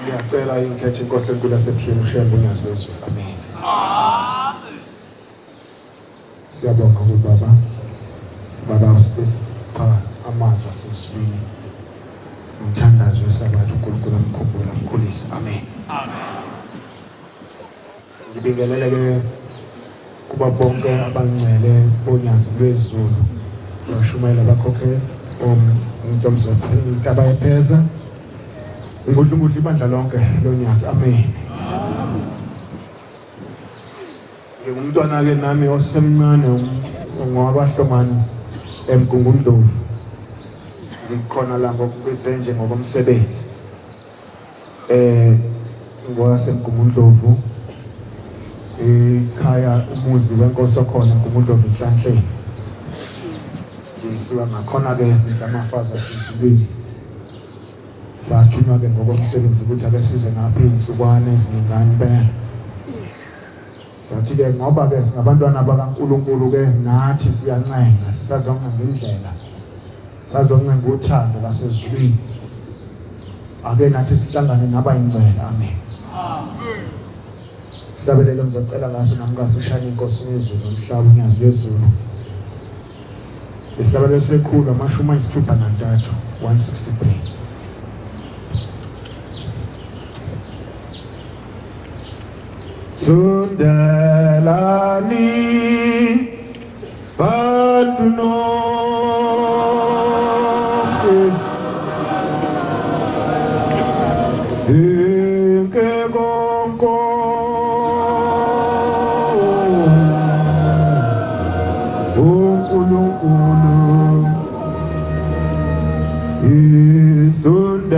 Ngiyacela inketho inkosi enkulu yasebuhleni ushembe unyazi lwezulu. Amen. Siyabonga Baba usipha amazwi asezulwini. Umthandazo wesabatha uNkulunkulu amkhumbula amkhulisa. Amen. Ngibingelele kuba bonke abangcwele bonyazi lwezulu. Bashumayela bakhokhele uNtomzo Nkaba epheza. Ngudlungudla ibandla lonke lonyazi. Amen. Ngumntwana ke nami osemncane ngowabahlomani eMgungundlovu. Ngikhona la ngokwezenje ngokomsebenzi. NgowaseMgungundlovu. Ekhaya umuzi wenkosi okhona eMgungundlovu Nhlanhleni. Ngisiwa ngakhona ke sizamafaza sizulwini. Sathunywa ke ngokomsebenzi ukuthi ake size ngapha insukwane eziningana impela. Sathi ke ngoba ke singabantwana bakaNkulunkulu ke nathi siyancenga sisazoncenga indlela. Sazoncenga uthando lasezulwini. Ake nathi sihlangane nabayingcwele. Amen. Sisabelele ngizocela ngaso namkafushane inkosi yezulu umhlaba unyazi lwezulu. Isabelele sekhulu amashumi ayisithupha nantathu 163. Sundelani bantu nonke inke konko uNkulunkulu isundelani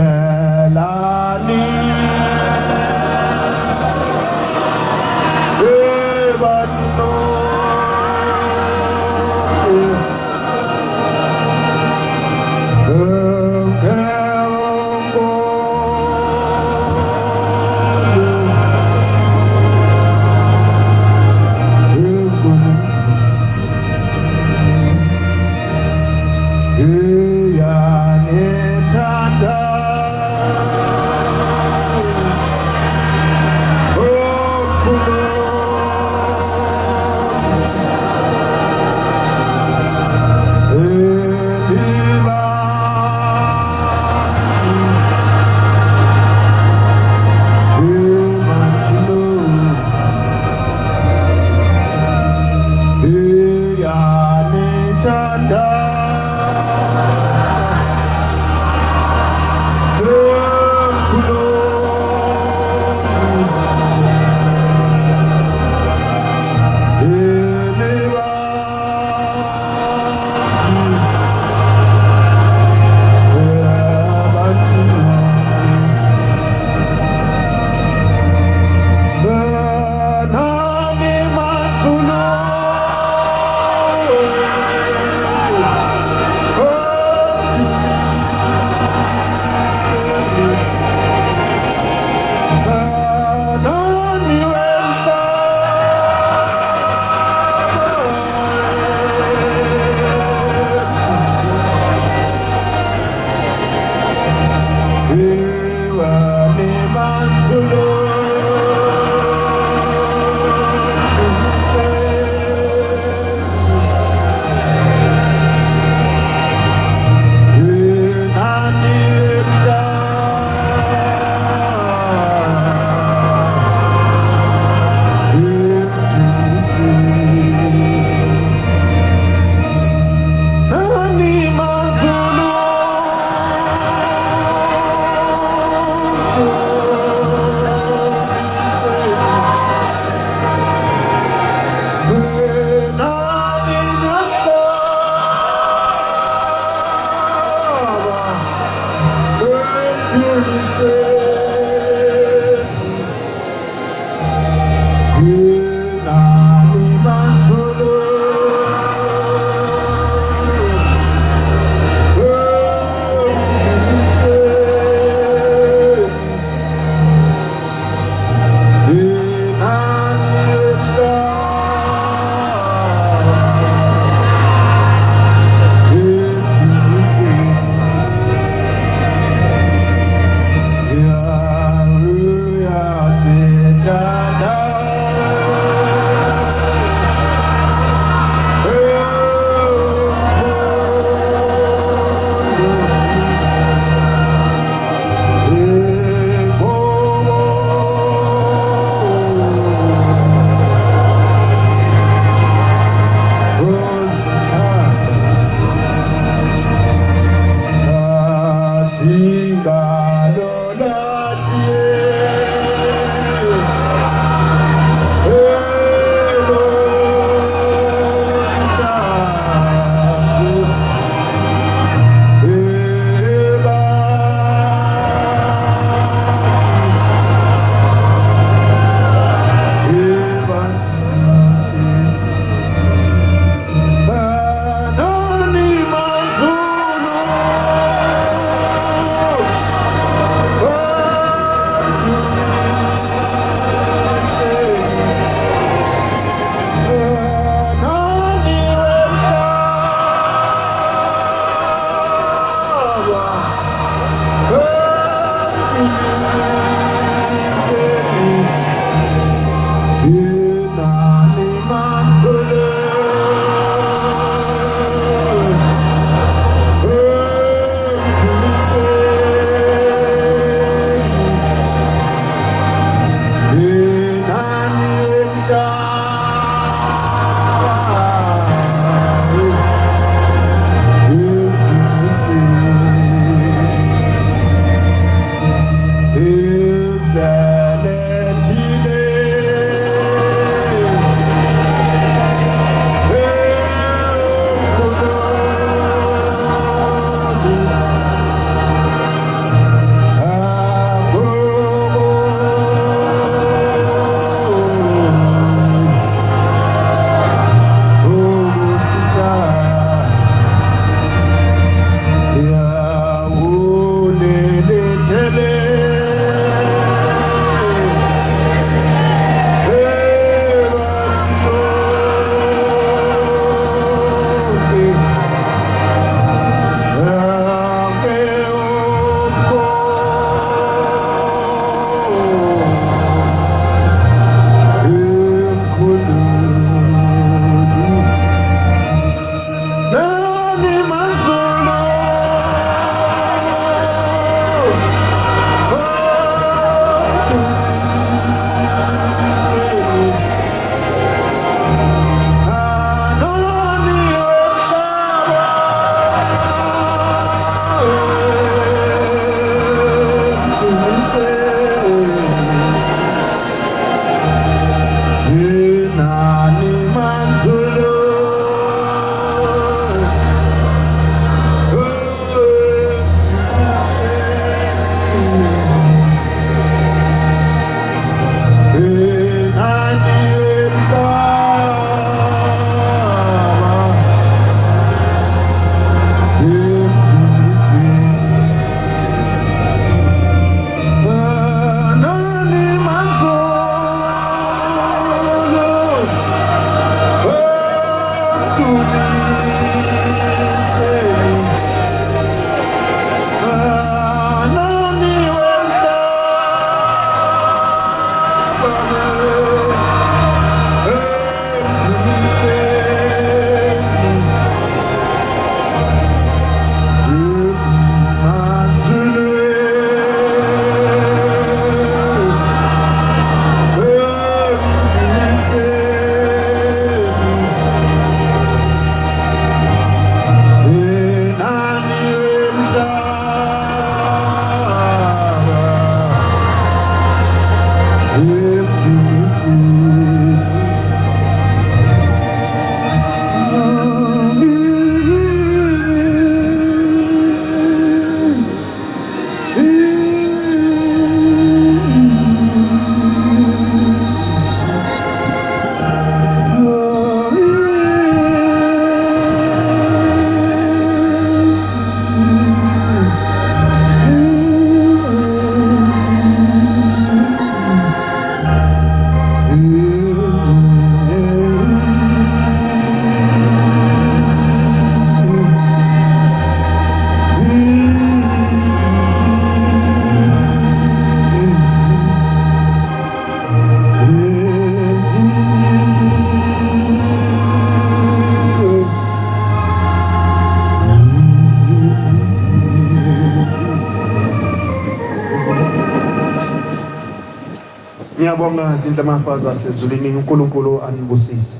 Ngiyabonga zinhle mafazi asezulwini uNkulunkulu anibusise.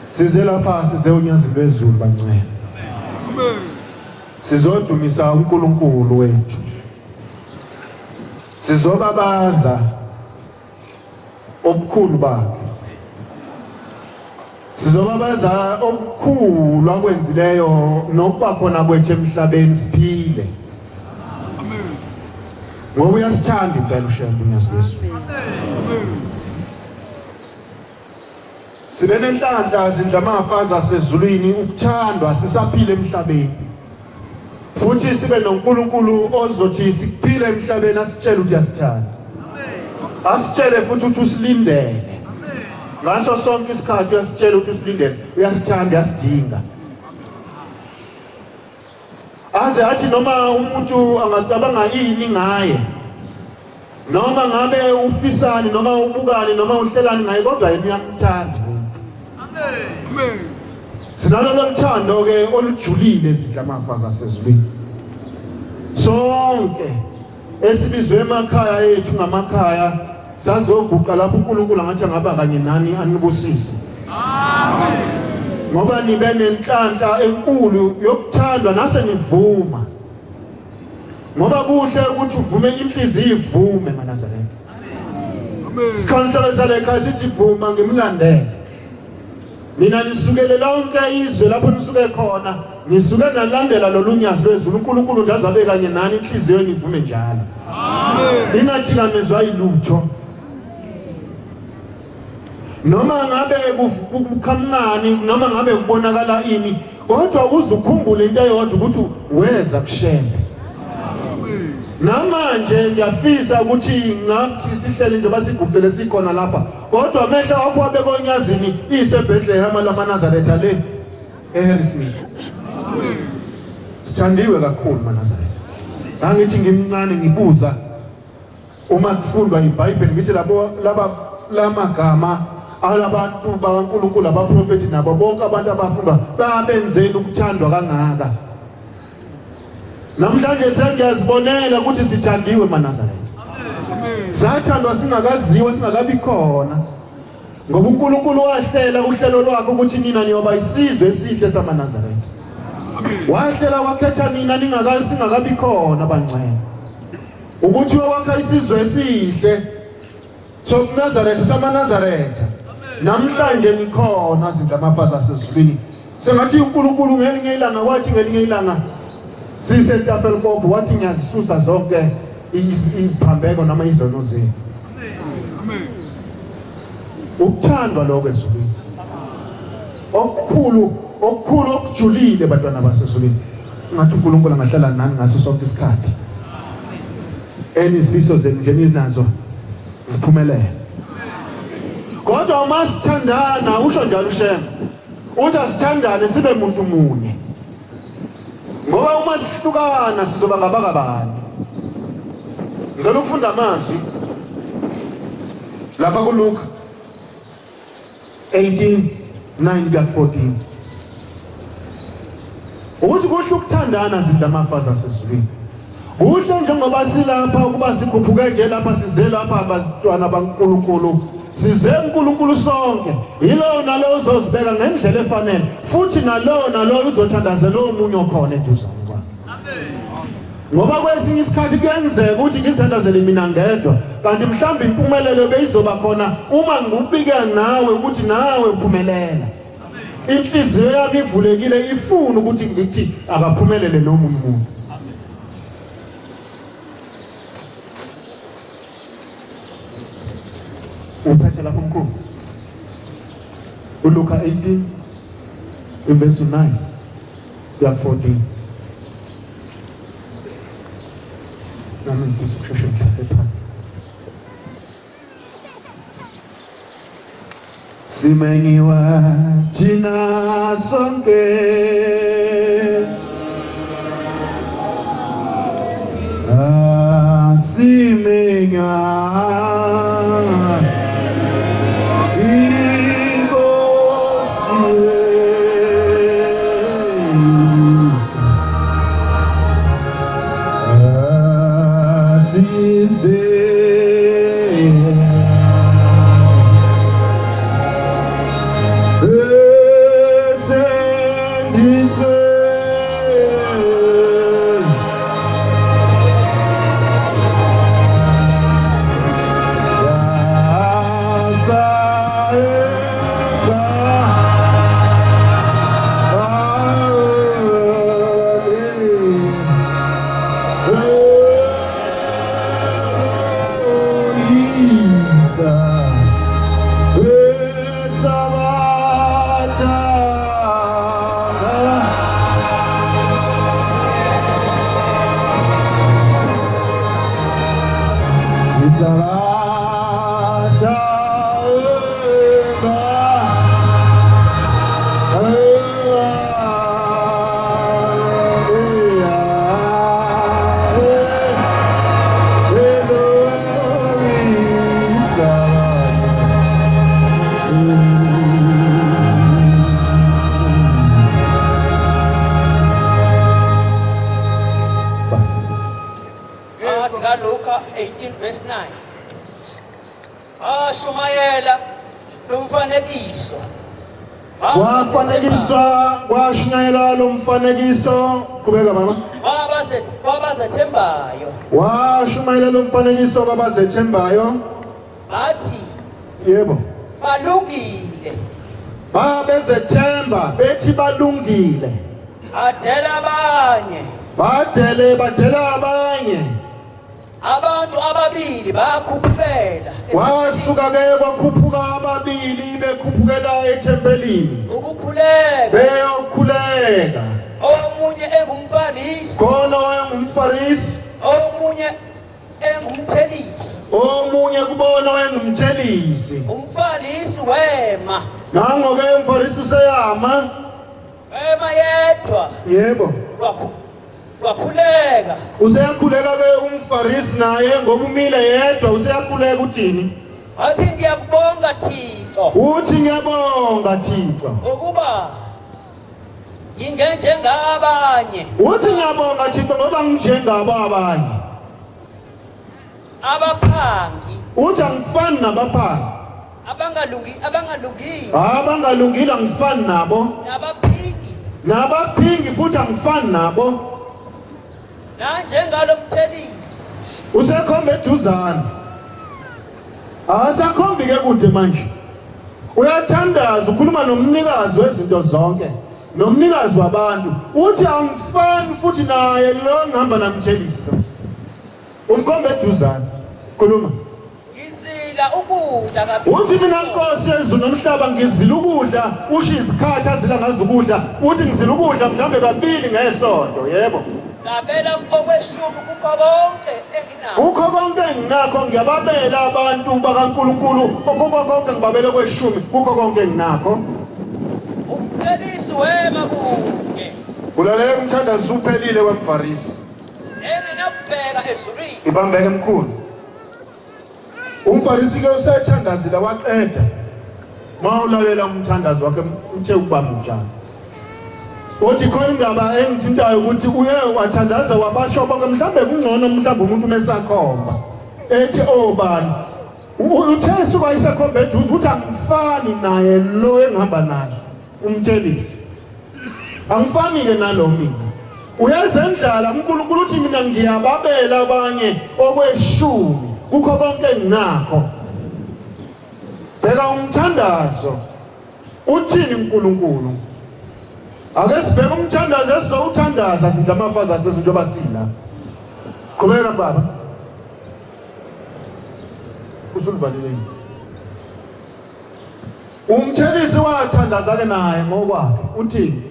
Size lapha size unyazelo wezulu bancane. Sizodumisa uNkulunkulu wethu. Sizobabaza obukhulu bakhe. Sizobabaza okukhulu akwenzileyo nokuba khona kwethu emhlabeni siphile. Amen. Ngoba uyasithanda impela uShembe uNyasizwe. Amen. Sibe nenhlanhla zindlamafazi asezulwini ukuthandwa sisaphile emhlabeni. Futhi sibe noNkulunkulu ozothi siphile emhlabeni asitshele ukuthi uyasithanda. Amen. Asitshele futhi ukuthi usilindele. Ngaso sonke isikhathi uyasitshela ukuthi usilindele, uyasithanda, uyasidinga. Aze athi noma umuntu angacabanga ini ngaye, noma ngabe ufisani, noma ubukani, noma uhlelani ngaye, kodwa yena uyamthanda. Amen. Sinalo lothando ke olujulile ezindlamafazi asezulwini. Sonke esibizwe emakhaya ethu ngamakhaya sazoguqa lapho uNkulunkulu ngathi ngaba kanye nani anibusise. Amen. Ngoba nibe nenhlanhla enkulu yokuthandwa nase nivuma. Ngoba kuhle ukuthi uvume inhliziyo ivume maNazaretha. Amen. Sikhonhle saleka sithi vuma ngimlandele. Mina nisukele lonke izwe lapho nisuke khona, nisuke nalandela lolunyazi lwezulu uNkulunkulu nje azabe kanye nani inhliziyo nivume njalo. Amen. Ingathikamezwa ilutho. Noma ngabe kukamncane, noma ngabe kubonakala ini, kodwa uzukhumbule into eyodwa ukuthi weza kuShembe. Amen. Namanje ngiyafisa ukuthi ngathi sihlele nje basigubhele sikhona lapha, kodwa amehlo akho abeke onyazini iseBethlehem lamaNazaretha le eHarrismith. Sithandiwe kakhulu maNazaretha. Angithi ngimncane ngibuza uma kufundwa iBhayibheli ngithi laba lamagama alabantu bakaNkulunkulu abaprofeti nabo bonke abantu abafundwa babenzeni ukuthandwa kangaka. Namhlanje sengiyazibonela ukuthi sithandiwe maNazaretha. Amen. Sathandwa singakaziwa singakabi khona. Ngoba uNkulunkulu wahlela uhlelo lwakhe ukuthi nina niyoba isizwe esihle samaNazaretha. Amen. Wahlela wakhetha nina singakabi khona bangcwele. Ukuthi wakha isizwe esihle sokuNazaretha samaNazaretha. Namhlanje nikhona izindlamafazi asezulwini. Sengathi uNkulunkulu ngelinye ilanga wathi ngelinye ilanga siseTafelkop wathi ngiyazisusa zonke iziphambeko nama izono zenu. Amen. Ukuthandwa lokho ezulwini. Okukhulu okujulile bantwana basezulwini. Ngathi uNkulunkulu angahlala nani ngaso sonke isikhathi. Enizifiso zenu nje nizinazo ziphumelele. Kodwa uma sithandana usho njalo uShembe. Uthi asithandane sibe umuntu munye. Ngoba uma sihlukana sizoba ngabakabani. Ngizolo ukufunda amazwi lapha kuLuka 18:9-14. Ukuthi kuhle ukuthandana zindlamafazi asezulwini. Kuhle njengoba silapha ukuba sikhuphuke nje lapha size lapha abantwana baNkulunkulu. Size uNkulunkulu sonke. Yilo nalo uzozibeka ngendlela efanele. Futhi nalo uzothandazela omunye okhona eduzane kwakhe. Amen. Ngoba kwesinye isikhathi kuyenzeka ukuthi ngizithandazele mina ngedwa, kanti mhlawumbe impumelelo beyizoba khona uma ngikubike nawe ukuthi nawe uphumelela. Amen. Inhliziyo yami ivulekile ifuna ukuthi ngithi akaphumelele nomunye umuntu. Uphethe lapho mkhulu. uLuka 18:9-14. Nami ngifisa ukusheshe mhlawumbe phansi. Simenyiwa thina sonke. Simenywa Luka 18 verse 9. Shumayela lumfanekiso. Washunyayela lo mfanekiso. Qhubeka baba. Wabazethembayo. Washumayela lo mfanekiso kwabazethembayo. Bathi yebo. Balungile. Babezethemba bethi balungile. Badela abanye. Abantu ababili bakhuphela. Wasuka ke kwakhuphuka ababili bekhuphukela ethempelini. Ukukhuleka. Beyokhuleka. Omunye engumfarisi. Khona ongumfarisi. Omunye engumthelisi. Omunye kubona engumthelisi. Umfarisi wema. Nango ke umfarisi useyama. Wema yedwa. Yebo. Wakhuleka. Useyakhuleka ke umfarisi naye ngoba umile yedwa useyakhuleka uthini? Wathi ngiyakubonga Thixo. Uthi ngiyabonga Thixo. Ukuba ngingenjengabanye. Uthi ngiyabonga Thixo ngoba nginjengabo abanye. Abaphangi. Uthi angifani nabaphangi. Abangalungile angifani nabo. Nabaphingi futhi angifani nabo. Nanjengalo mthelisi. Usekhomba eduzane. Asakhombi ke kude manje. Uyathandaza ukhuluma nomnikazi wezinto zonke. Nomnikazi wabantu. Uthi angifani futhi naye lo ngihamba namthelisi lo. Umkhomba eduzane. Khuluma. Ngizila ukudla kakhulu. Uthi mina Nkosi yezulu nomhlaba ngizila ukudla. Usho izikhathi azila ngazo ukudla. Uthi ngizila ukudla mhlambe kabili ngesonto, yebo. Ngabela okweshumi kukho konke enginakho. Kukho konke enginakho ngiyababela abantu bakaNkulunkulu. Kukho konke ngibabela kweshumi. Kukho konke enginakho. Umthelisi wema kude. Ulalele umthandazo uphelile wemfarisi. Enginabheka ezulwini. Ibambeke emkhulu. Umfarisi ke usayithandazile waqeda. Mawulalela umthandazo wakhe uthe ukubamba njani. Uthi khona indaba engithintayo ukuthi uye wathandaza wabasho bonke mhlambe kungcono mhlambe umuntu mesakhomba. Ethi obani. Uthe suka isakhomba eduze uthi angifani naye lo engihamba naye. Umthelisi. Angifani ke nalo mina. Uyazendlala uNkulunkulu uthi mina ngiyababela abanye okweshumi. Kukho konke enginakho. Bheka umthandazo. Uthini uNkulunkulu? Ake sibheke umthandazo esizowuthandaza sidla amafazi asezinjoba sila. Qhubeka baba. Usulivaleleni. Umthelisi wathandaza ke naye ngokwakhe. Uthini?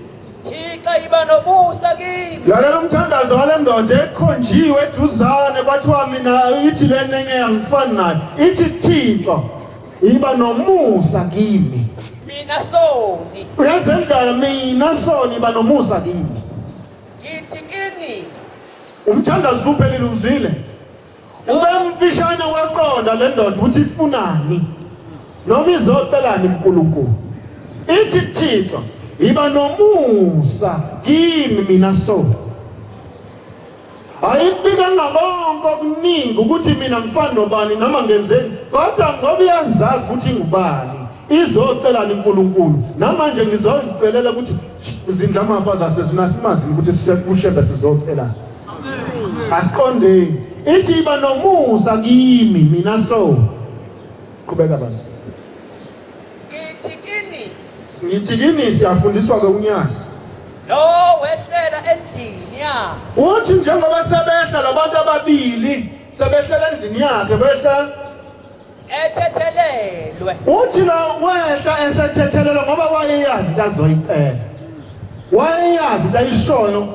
Thixo iba nobusa kimi. Lalela umthandazo wale ndoda ekhonjiwe eduzane kwathiwa mina ithi lenenye angifani naye. Ithi Thixo iba nomusa kimi. Mina soni. Uyazendlala mina soni iba nomusa kimi. Ngithi kini. Umthandazo uphelile uzwile. Ube mfishane waqonda le ndoda uthi ifunani. Noma izocelani uNkulunkulu. Ithi Thixo iba nomusa kimi mina soni. Ayibika ngakonke okuningi ukuthi mina ngifana nobani noma ngenzeni kodwa ngoba iyazazi ukuthi ngubani. Izocelana uNkulunkulu namanje ngizozicelela ukuthi izindla amafazi asezina simazi ukuthi sisekusheba sizocelana. Asiqonde ithi iba nomusa kimi mina so. Qhubeka baba. Ngithi kini siyafundiswa ke unyasi. Lo wehlela endlini yakhe. Uthi njengoba sebehla labantu ababili sebehlela endlini yakhe behla ethethelelwe. Uthi lo wehla esethethelelwe ngoba wayeyazi into azoyicela. Wayeyazi into ayishoyo.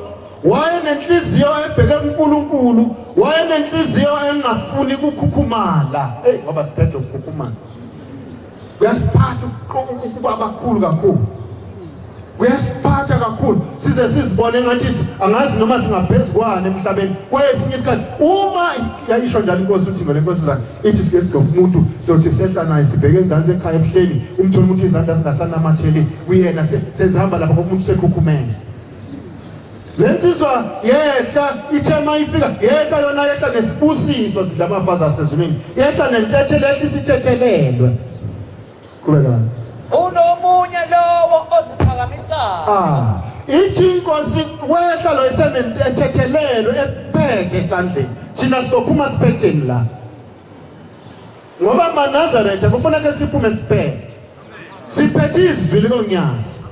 Wayenenhliziyo ebheke kuNkulunkulu, nenhliziyo engafuni ukukhukhumala ngoba siphethe ukukhukhumala uyasiphatha ukuba abakhulu kakhulu uyasiphatha kakhulu size sizibone ngathi angazi noma singaphezukwane emhlabeni kwesinye isikhathi uma yayisho njalo inkosi uthi ngale nkosi zani ithi sike silomuntu sothi sehla naye sibheke enzansi ekhaya ebuhleni umthola umuntu izandla zingasanamatheli kuyena sezihamba lapha umuntu sekhukhumene lensizwa yehla ithema ifika yehla yona yehla nesibusiso sidla amafazi asezulwini yehla nentethelo ehla isithethelelwe kubeka unomunye lowo oziphakamisayo ithi inkosi wehla lo isenentethelelo ephethe esandleni thina sophuma siphetheni la ngoba maNazaretha kufanele siphume siphethe izwi likonyazi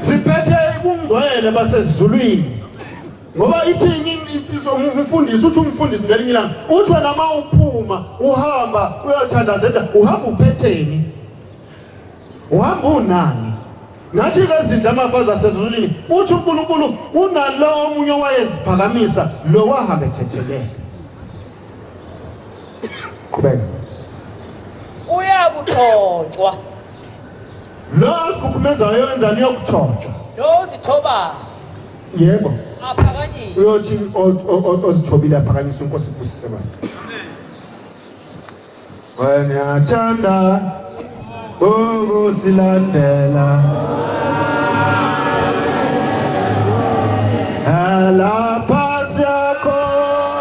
siphethe ubungcwele basezulwini ngoba ithi insizwa umfundisi uthi umfundisi ngelinye ilanga uthi wena uma uphuma uhamba uyothandazela uhamba uphetheni uhamba unani nathi ke zidla amafazi asezulwini uthi uNkulunkulu unalo omunye owayeziphakamisa lo wahamba ethethelele kubeka uyakuthotshwa lo sikhukhumeza yenzani yokuthotshwa lo uzithoba yebo aphakanyiswa uyothi ozithobile aphakanyiswa inkosi ibusise bani wena thanda ukusilandela lapha siyakhona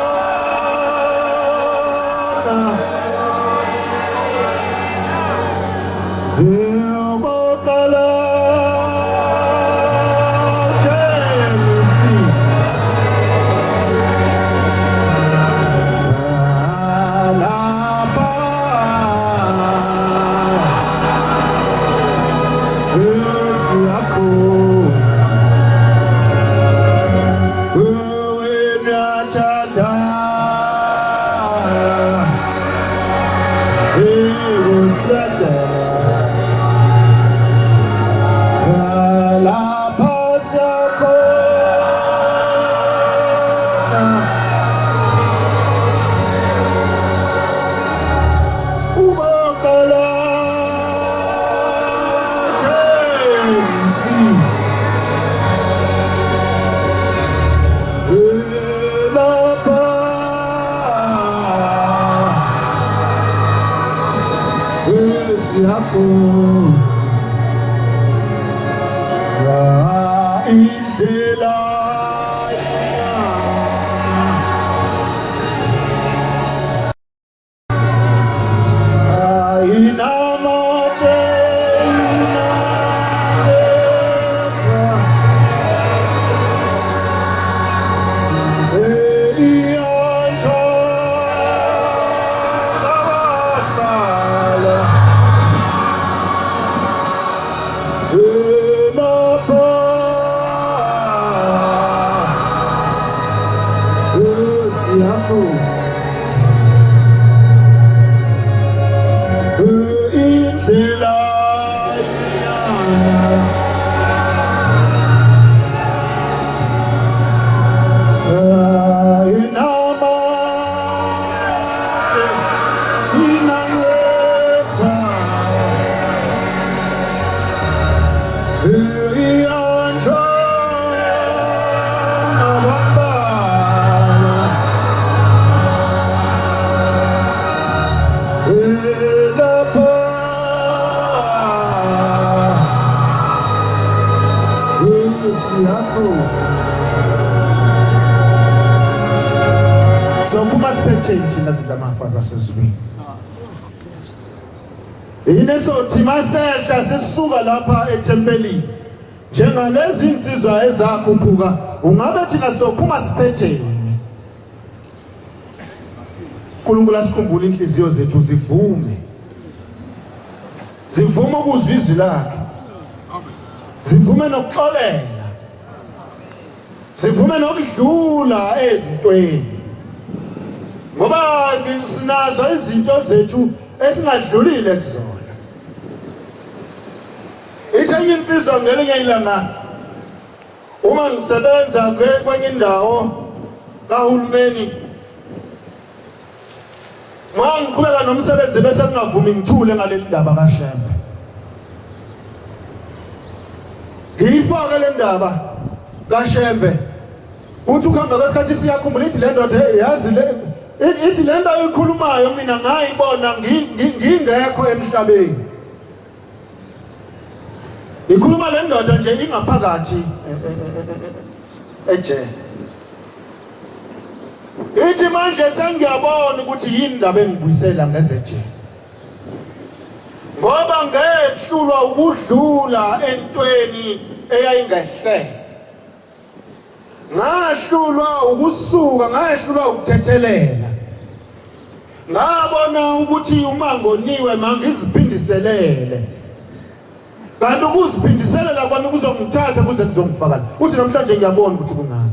uyobokala sophuma siphethe thina zidla amafazi asezulwini yini sothi masehla sisuka lapha ethempelini njengalezi insizwa ezakhuphuka ungabe thina sophuma siphethe uNkulunkulu asikhumbule inhliziyo zethu zivume ukuzwa izwi lakhe zivume nokuxolela zivume nokudlula ezintweni ngoba sinazo izinto zethu esingadlulile kuzona ithenye insizwa ngelinye ilanga uma ngisebenza kwenye indawo kahulumeni Ngiqhubeka nomsebenzi bese ngingavumi ngithule ngaleli ndaba kaShembe. Ngiyifake le ndaba kaShembe. Uthi ukuhamba kwesikhathi siyakhumbula ithi le ndoda yazi ithi le nto ayikhulumayo mina ngayibona ngingekho emhlabeni. Ikhuluma le ndoda nje ingaphakathi ejele. Ithi manje sengiyabona ukuthi yini indaba engibuyisela ngezejele. Ngoba ngehlulwa ukudlula entweni eyayingehle. Ngahlulwa ukusuka, ngahlulwa ukuthethelela. Ngabona ukuthi uma ngoniwe mangiziphindiselele. Kanti ukuziphindiselela kwami kuzongithatha kuze kuzongifaka. Uthi namhlanje ngiyabona ukuthi kungani.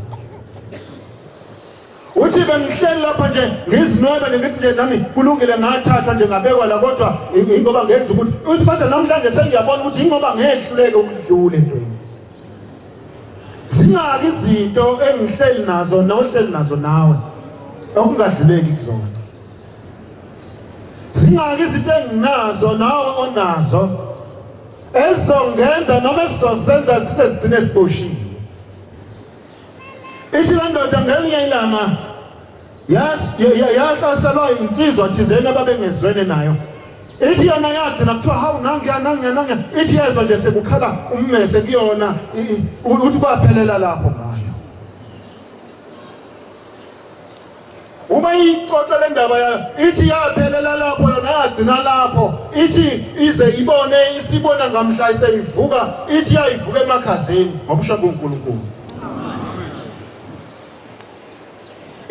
Uthi bengihleli lapha nje ngizinwebe ngithi nje nami kulungile ngathathwa nje ngabekwa la kodwa ingoba ngenza ukuthi uthi kodwa namhlanje sengiyabona ukuthi ingoba ngehluleke ukudlula entweni. Singaki izinto engihleli nazo nohleli nazo nawe okungadluleki kuzona. Singaki izinto enginazo nawe onazo ezongenza noma esizosenza sise sigcine siboshiwe. Ithi le ndoda ngelinye ilanga yahlaselwa insizwa thizeni ababengezwene nayo. Ithi yona yagcina kuthiwa hawu nangiya ithi yezwa nje sekukhala ummese kuyona uthi kwaphelela lapho ngayo. Uma ixoxa le ndaba yayo ithi yaphelela lapho yona yagcina lapho ithi ize ibone isibona ngamhla iseyivuka ithi yayivuka emakhazeni ngobusha boNkulunkulu.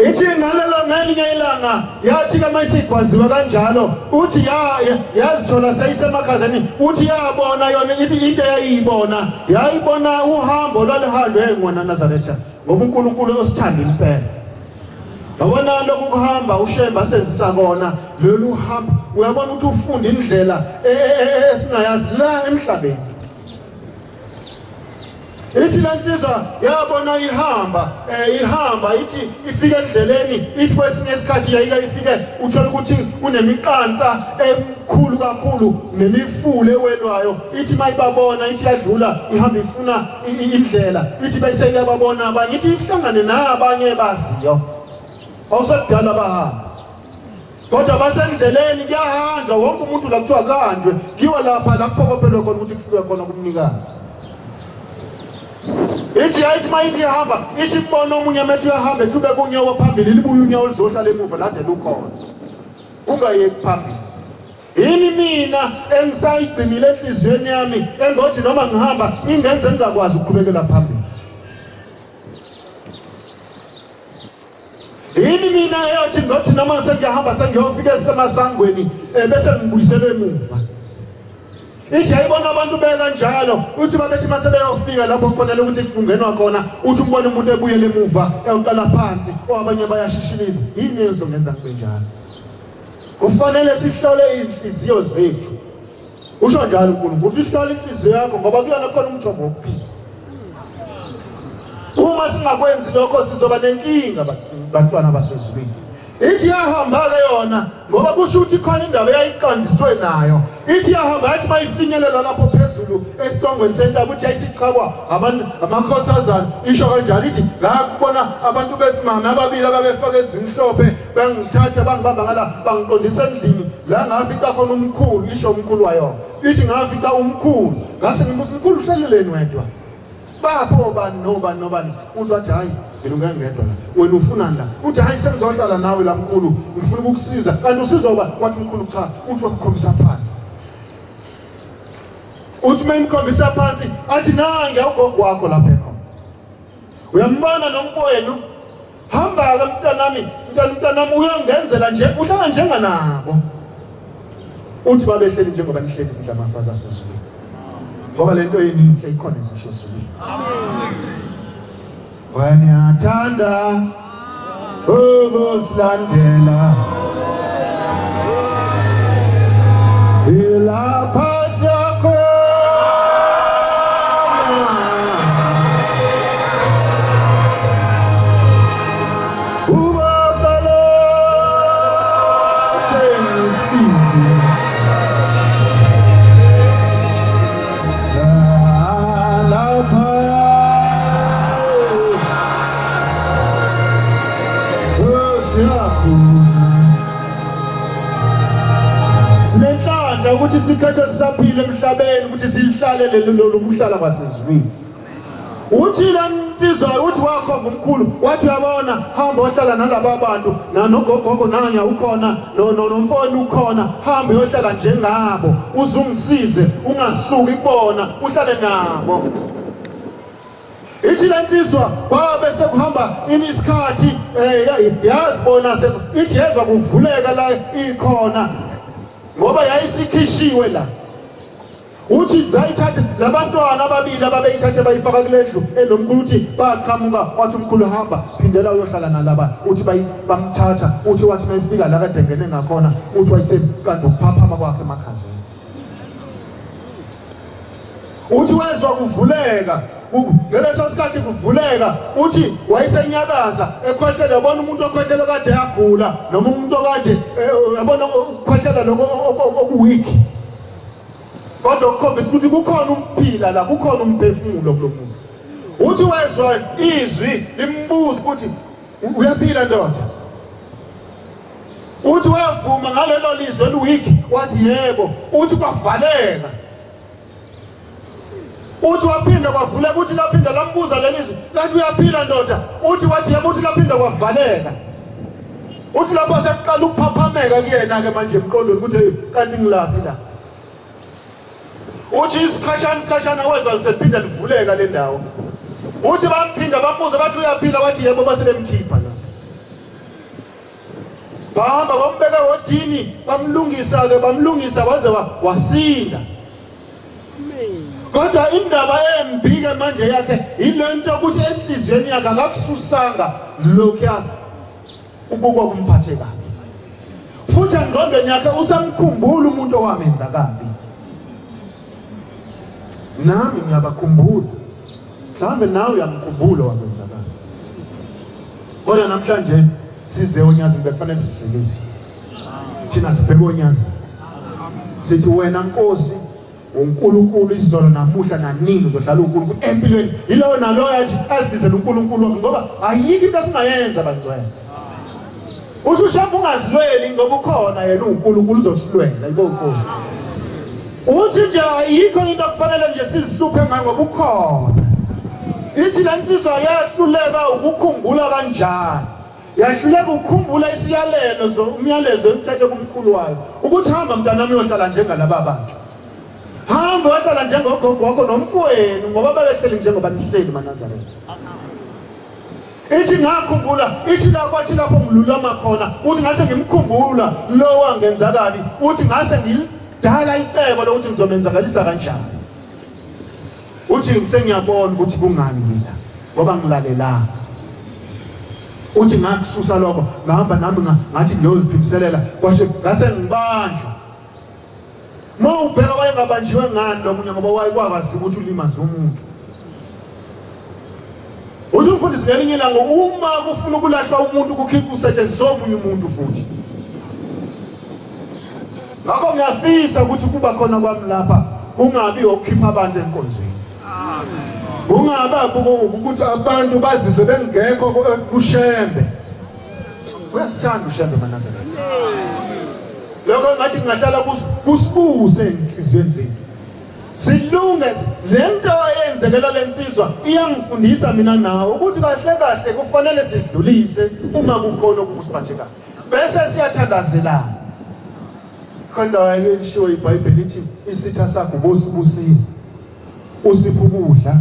Ithi ngelinye ilanga yathi kama isigwaziwa kanjalo uthi yazithola seyisemakhazeni uthi yabona yona ithi into yayibona uhambo lwalihandwe ngwana Nazaretha ngoba uNkulunkulu osithanda impela. Yabona lokhu kuhamba uShembe asenzisa kona lolu hambo uyabona ukuthi ufunda indlela esingayazi la emhlabeni. Ithi lansizwa yabona ihamba ithi ifike endleleni ithi kwesinye isikhathi yayike ifike uthola ukuthi kunemiqansa emkhulu kakhulu nemifule ewelwayo ithi mayibabona ithi yadlula ihamba ifuna indlela ithi bese yababona abanye ithi ihlangane nabanye baziyo awusadala bahamba kodwa basendleleni kuyahanjwa wonke umuntu la kuthiwa kanjwe kiwa lapha laphokophelwe khona ukuthi kufike khona kumnikazi. Ithi yayithi mayithi ihamba ithi mbona omunye methu uyahamba ethube kunyawo phambili libuye unyawo lizohlala emuva lade lukhona ungayeki phambili. Yini mina engisayigcinile enhliziyweni yami engothi noma ngihamba ingenze ngingakwazi ukuqhubekela phambili. Yini mina eyothi ngothi noma sengiyahamba sengiyofika esemasangweni bese ngibuyisele emuva. Ithi yayibona abantu bekanjalo uthi babethi mase beyofika lapho kufanele ukuthi kungenwa khona uthi umbone umuntu ebuyele emuva eyoqala phansi abanye bayashishiliza. Yini ezongenza kube njalo? Kufanele sihlole inhliziyo zethu. Usho njalo uNkulunkulu ukuthi sihlole inhliziyo yakho ngoba kuyona khona umthombo wokuphila. Uma singakwenzi lokho sizoba nenkinga bantwana basezulwini. Ithi yahamba-ke yona ngoba kusho ukuthi khona indaba eyayiqandiswe nayo. Ithi yahamba yathi mayifinyelela lapho phezulu esitongweni sentaba ukuthi yayisiqhakwa amakhosazana isho kanjalo ithi ngakubona abantu besimame ababili ababefaka ezimhlophe bengithatha bangibamba ngala bangiqondisa endlini la ngafica khona umkhulu isho umkhulu wayo. Ithi ngafica umkhulu ngase ngibuza umkhulu uhleleleni wedwa bapho nobani uthi wathi hayi mina ngengedwa la wena ufuna la uthi hayi sengizohlala nawe la mkhulu ngifuna ukukusiza kanti usizoba wathi mkhulu cha uthi wakukhombisa phansi uthi mayimkhombisa phansi athi nange ugogo wakho lapha ekhona uyambona nomfowenu hamba-ke mntanami uyongenzela nje uhlala njenganabo uthi babehleli njengoba nihleli izindla amafazi asezulwini ngoba lento yeninhle ikhona izisho ezulwini. Wena thanda ukusilandela ilapha yakho ubabalo siyakhona sinenhlanhla ukuthi isikhathi esisaphile emhlabeni ukuthi silihlale lolu buhlala kwasezulwini uthi lansizwa uthi wakhomba umkhulu wathi uyabona hamba ohlala nalabo bantu nogogogo nanya ukhona nomfowenu ukhona hamba uyohlala njengabo uzungisize ungasuki kubona uhlale nabo ithi lansizwa kwaba bese kuhamba imisikhathi yazibona ithi yezwa kuvuleka la ikhona ngoba yayisikhishiwe la uthi zayithathe labantwana ababili ababeyithathe bayifaka kulendlu enomkhulu uthi baqhamuka wathi umkhulu hamba phindela uyohlala nalaba uthi bamthatha uthi wathi mayifika la kade ngene ngakhona uthi wayesekanti ukuphaphama kwakhe emakhazeni uthi wezwa kuvuleka ngeleso sikhathi kuvuleka uthi wayesenyakaza ekhohlela yabona umuntu okhohlela kade yagula noma umuntu okade yabona ukhohlela okuweak kodwa ukukhombisa ukuthi kukhona umphila la kukhona umphefumulo kulo muntu uthi wezwa izwi limbuza ukuthi uyaphila ndoda uthi wayavuma ngalelo lizwi eliwiki wathi yebo uthi kwavaleka uthi waphinda kwavuleka uthi laphinda lambuza lelizwi lathi uyaphila ndoda uthi wathi yebo uthi laphinda kwavaleka uthi lapho sekuqala ukuphaphameka kuyena ke manje emqondweni ukuthi kanti ngilaphi la uthi isikhashana wezwa lisephinda livuleka le ndawo uthi bamphinda bambuza bathi uyaphila wathi yebo base bemkhipha la bahamba bambeka hodini bamlungisa waze wasinda kodwa indaba embike manje yakhe ilento ukuthi enhliziyweni yakhe akakususanga lokho ukukwa kumphathe kabi futhi engqondweni yakhe usamkhumbula umuntu owamenza kabi nami ngiyabakhumbula mhlambe nawe uyamkhumbula wamenza kabi kodwa namhlanje size onyazini bekufanele sidlulise thina sibheke onyazini sithi wena Nkosi uNkulunkulu izolo namuhla nanini uzohlala uNkulunkulu empilweni yilowo nalowo yathi azibizela uNkulunkulu wakhe ngoba ayikho into esingayenza bangcwele uthi ushamba ungazilweli ngoba ukhona yena uNkulunkulu uzosilwela yibo Nkosi uthi nje ayikho into kufanele nje sizihluphe ngoba ukhona ithi lansizwa yahluleka ukukhumbula kanjani yahluleka ukukhumbula isiyalelo umyalezo emthethe kumkhulu wayo ukuthi hamba mntanami uyohlala njengalaba bantu hamba wahlala njengogogo wakho nomfowenu ngoba babehleli njengoba nihleli maNazaretha ithi ngakhumbula ithi la kwathi lapho ngilulama khona uthi ngase ngimkhumbula lo wangenza kabi uthi ngase ngidala icebo lokuthi ngizomenzakalisa kanjani uthi ngiyabona ukuthi kungani mina ngoba ngilalela uthi ngakususa lokho ngihamba nami ngathi ngiyoziphindiselela kwashe ngase ngibanjwa ubheka wayengabanjiwe ngani lomunye ngoba wayekwazi ukuthi ulimaze umuntu uthi umfundisi ngelinye ilanga uma kufuna ukulahlwa umuntu kusetshenziswa omunye umuntu futhi ngakho ngiyafisa ukuthi kuba khona kwami lapha kungabi ukukhipha abantu enkonzweni kungabi ukuthi abantu bazizwe bengekho kushembe uyasithanda ushembe maNazaretha lokho ngathi ngahlala kusibuse enhliziyweni zethu silunge lento eyenzekela lensizwa iyangifundisa mina nawe ukuthi kahle kufanele sidlulise uma kukhona okusiphatheka bese siyathandazelana khona wayeshiwo iBhayibheli lithi isitha sakho bosibusisa usipha ukudla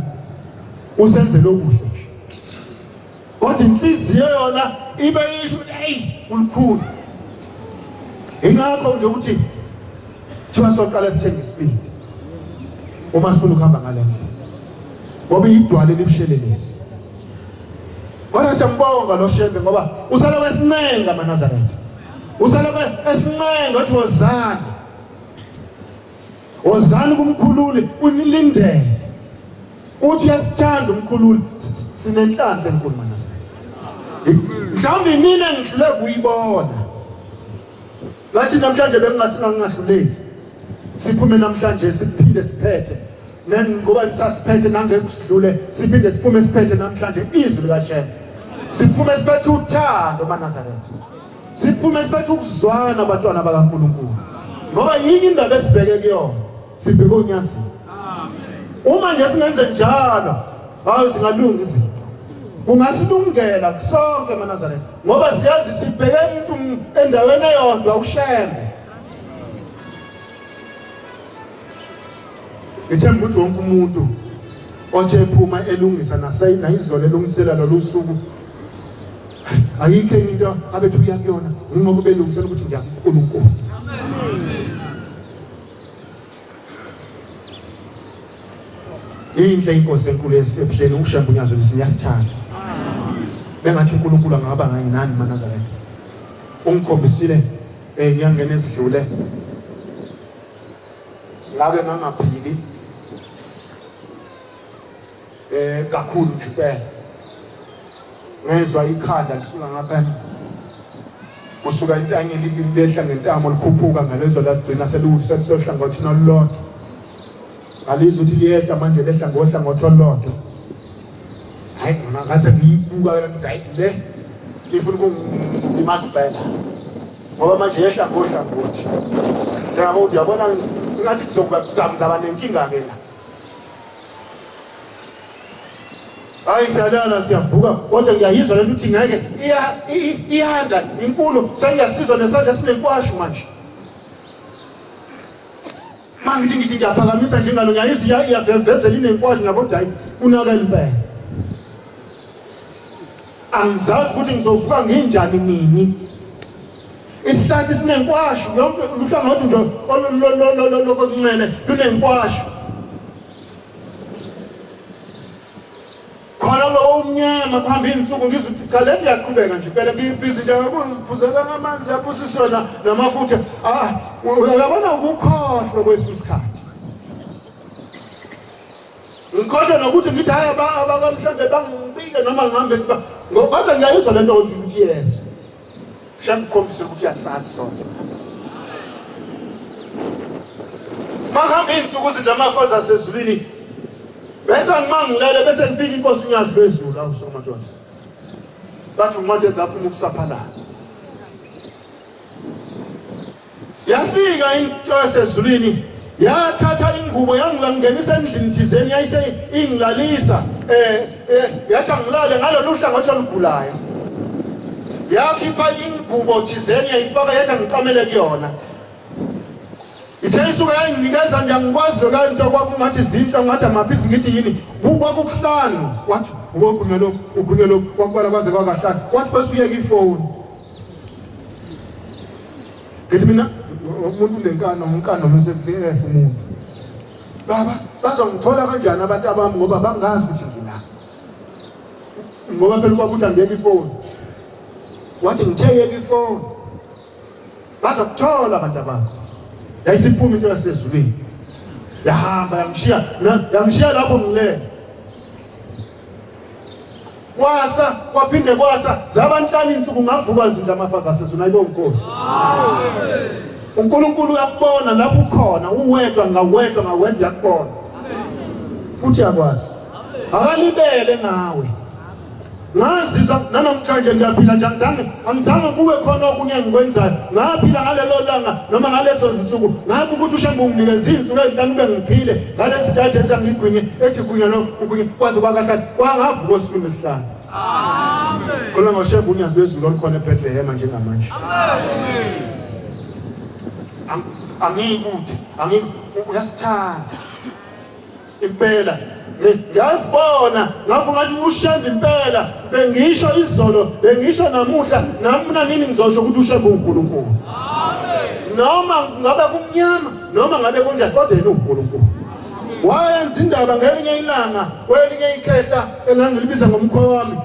usenzele okuhle kodwa inhliziyo yona ibe yisho hey ulikhulu ingakho nje ukuthi thiwa soqala sithenge isibindi uma sifuna ukuhamba ngale ndlela ngoba idwala elibushelelezi kodwa siyambonga lo shembe ngoba usala wesincenga maNazaretha usala wesincenga uthi wozani kumkhululi unilindele uthi uyasithanda umkhululi sinenhlanhla enkulu maNazaretha mhlawumbe mina ngihlule kuyibona ngathi namhlanje bengingahluleki siphume namhlanje siphinde siphethe ngoba nisasiphethe nangeke sidlule siphinde siphume siphethe namhlanje izwi likaShembe Siphume sibethe uthando maNazaretha. Siphume sibethe ukuzwana abantwana bakaNkulunkulu. Ngoba yini indaba esibheke kuyona? Sibheke unyazini. Uma nje singenze njalo, hayi singalunga izinto. Kungasilungela kusonke maNazaretha. Ngoba siyazi sibheke umuntu endaweni eyodwa ushembe. Ithemba ukuthi wonke umuntu othe ephuma elungisa nasayina izolo elungisela lolusuku ayikho into abethu kuyakuyona ngoba belungisela ukuthi ngiyakuNkulunkulu. Inhle inkosi enkulu esebuhleni ushembe unyazwe siyasithanda. Bengathi uNkulunkulu angaba ngayinani maNazaretha. Ungikhombisile enyangeni ezidlule. Ngake ngangaphili kakhulu nje ngezwa ikhanda lisuka ngapha usuka intanye lehla ngentamo likhuphuka ngalezo lagcina seluhlangothi nololodwa alizwe ukuthi liyehla manje lehla ngohlangothi olulodwa. Hayi mina ngase ngiyibuka ukuthi hayi le ifuna ukungimasibhela ngoba manje yehla ngohlangothi njengabo uyabona ngathi kuzaba nenkinga ke la. Hayi siyalala siyavuka kodwa ngiyayizwa lento ukuthi ngeke ihanda inkulu sengiyasizwa nesandla sinekwashu manje. Manje ngithi ngiyaphakamisa njengalo ngiyayizwa iyavevezela inekwashu ngabodwa hayi unaka impela. Angizazi ukuthi ngizovuka nginjani nini. Isihlathi sinenkwashu yonke luhlangothi nje lokunxele lunenkwashu. Khona lo umnyama phambi insuku ngizithi qale ngiyaqhubeka nje phela ngibhizi nje ukuphuzela ngamanzi yaphusiswa namafutha. Uyabona ukukhohlwa kwesisikhathi. Ngikhohlwa nokuthi ngithi hayi abakamhlambe bangibike noma ngihambe kodwa ngiyayizwa lento ukuthi yes. Shangikhombisa ukuthi yasazi sonke. Mahambe insuku zidla amafaza asezulwini. Bese ngimangilele bese ngifika inkosi unyazi bezulu awusho madoda. Bathi uncwadi ezaphuma ukusaphalala. Yafika into esezulwini yathatha ingubo yangilangenisa endlini thizeni yayise ingilalisa yathi ngilale ngalolu hlangothi olugulayo. Yakhipha ingubo thizeni yayifaka yathi ngiqamele kuyona. Ithe isuka yanginikeza nje ngikwazi lokanto kwakungathi izinto ngathi amaphisi ngithi yini kwakuhlanu wathi ukunye lo kwakwala kwaze kwakahlanu wathi bese uyeka ifoni. Ngithi mina umuntu unenkani umsefika umuntu. Baba bazongithola kanjani abantu abami ngoba bangazi ukuthi ngila. Ngoba phela kwakuthi angeke ifoni. Wathi ngitheyeke ifoni. Bazokuthola abantu abakho. Yayisiphuma into yasezulwini. Yahamba yamshiya lapho ngilele. Kwasa kwaphinde kwasa zabanhlanu insuku ngavuka izinto amafaza asezulwini ayibonkosi. uNkulunkulu uyakubona lapho ukhona uwedwa ngawedwa uyakubona. Futhi yakwazi. Akalibele ngawe. Ngazizwa nanomhlanje ngiyaphila nje angizange kube khona okunye engikwenzayo. Ngaphila ngalelo langa noma ngalezo zinsuku. Ngabe ukuthi ushembe unginikeza izinsuku ezinhlanu ube ngiphile. Ngalesi dathe esangigwinye ethi kunye lo ukunye kwazi kwakahlanu kwangavuka osukwini esihlanu. Amen. Khona ngoshembe unyazi wezulu olukhona eBethlehem njengamanje. Amen. Angikude uyasithanda. Impela ngiyasibona ngafu ngathi ushembe impela bengisho izolo bengisho namuhla namna nini ngizosho ukuthi ushembe uNkulunkulu. Amen. Noma ngabe kumnyama noma ngabe kunjani kodwa yena uNkulunkulu. Wayenza indaba ngelinye ilanga kwelinye ikhehla engangilibiza ngomkhowa wami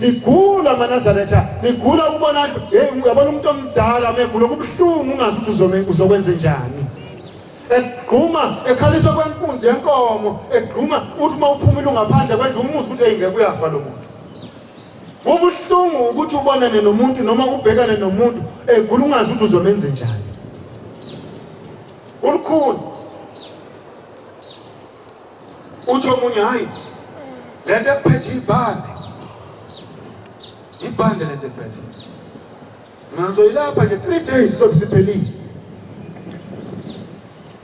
ligula maNazaretha ligula ubona uyabona umuntu omdala megula kubuhlungu ungazi ukuthi uzokwenza njani. Egquma ekhalisa kwenkunzi yenkomo egquma uthi uma uphumile ngaphandle kwendlu umuzi ukuthi engeke uyafa lo muntu. Ubuhlungu ukuthi ubonane nomuntu noma ubhekane nomuntu egqula ungazi ukuthi uzomenza njani. Ulukhulu uthi omunye hayi lento ekuphethe ibhande ibhande lento ephethe ngazoyilapha nje 3 days sokusiphelile.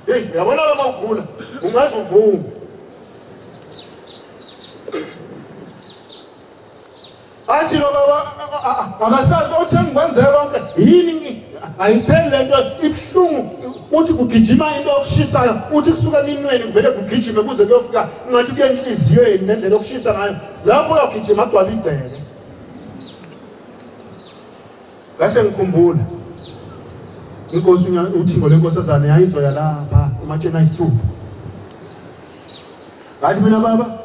Hey, yabona uma ugula ungaze uvunge. Athi lo baba akasazi ukuthi ngikwenze konke yini ayipheli lento ibhlungu uthi kugijima into okushisayo uthi kusuka eminweni kuvele kugijime kuze kuyofika ngathi kuye enhliziyweni nendlela okushisa ngayo lapho uyagijima agcwala igceke. Ngase ngikhumbula inkosi uThixo lenkosazana yayizoya lapha ematsheni ayisithupha. Ngathi mina baba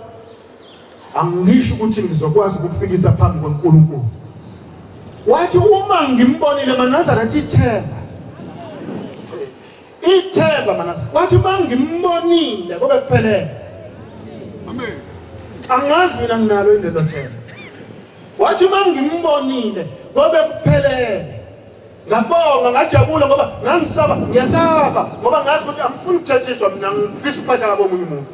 angisho ukuthi ngizokwazi ukufikisa phambi kwaNkulunkulu. Wathi uma ngimbonile Manazareth ithemba Manazareth. Wathi uma ngimbonile kube kuphelele. Amen. Angazi mina nginalo indlela themba. Wathi uma ngimbonile kube kuphelele. Ngabonga ngajabula ngoba ngangisaba ngiyasaba ngoba ngazi ukuthi angifuni ukuthethiswa mina ngifisa ukuphatha kabo omunye umuntu.